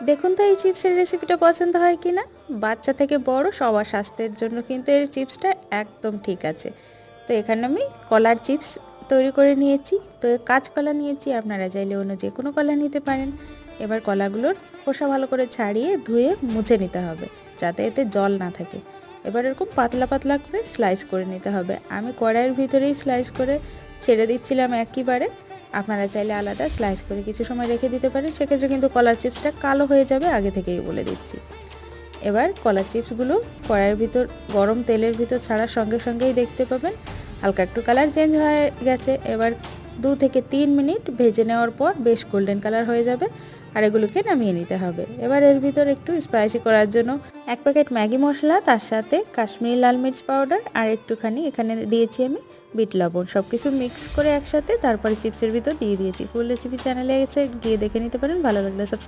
দেখুন তো এই চিপসের রেসিপিটা পছন্দ হয় কি না। বাচ্চা থেকে বড় সবার স্বাস্থ্যের জন্য কিন্তু এই চিপসটা একদম ঠিক আছে। তো এখানে আমি কলার চিপস তৈরি করে নিয়েছি। তো কাঁচকলা নিয়েছি, আপনারা চাইলে অন্য যে কোনো কলা নিতে পারেন। এবার কলাগুলোর খোসা ভালো করে ছাড়িয়ে ধুয়ে মুছে নিতে হবে, যাতে এতে জল না থাকে। এবার এরকম পাতলা পাতলা করে স্লাইস করে নিতে হবে। আমি কড়াইয়ের ভিতরেই স্লাইস করে ছেড়ে দিচ্ছিলাম একইবারে। আপনারা চাইলে আলাদা স্লাইস করে কিছু সময় রেখে দিতে পারেন, সেক্ষেত্রে কিন্তু কলার চিপসটা কালো হয়ে যাবে, আগে থেকেই বলে দিচ্ছি। এবার কলার চিপসগুলো কড়াইয়ের ভিতর গরম তেলের ভিতর ছাড়ার সঙ্গে সঙ্গেই দেখতে পাবেন হালকা একটু কালার চেঞ্জ হয়ে গেছে। এবার 2 থেকে 3 মিনিট ভেজে নেওয়ার পর বেশ গোল্ডেন কালার হয়ে যাবে, আর এগুলোকে নামিয়ে নিতে হবে। এবার এর ভিতর একটু স্পাইসি করার জন্য 1 প্যাকেট ম্যাগি মশলা, তার সাথে কাশ্মীরি লাল মির্চ পাউডার আর একটুখানি এখানে দিয়েছি আমি বিট লবণ, সব কিছু মিক্স করে একসাথে তারপরে চিপসের ভিতর দিয়ে দিয়েছি। ফুল রেসিপি চ্যানেলে এসে গিয়ে দেখে নিতে পারেন, ভালো লাগলে সাবস্ক্রাইব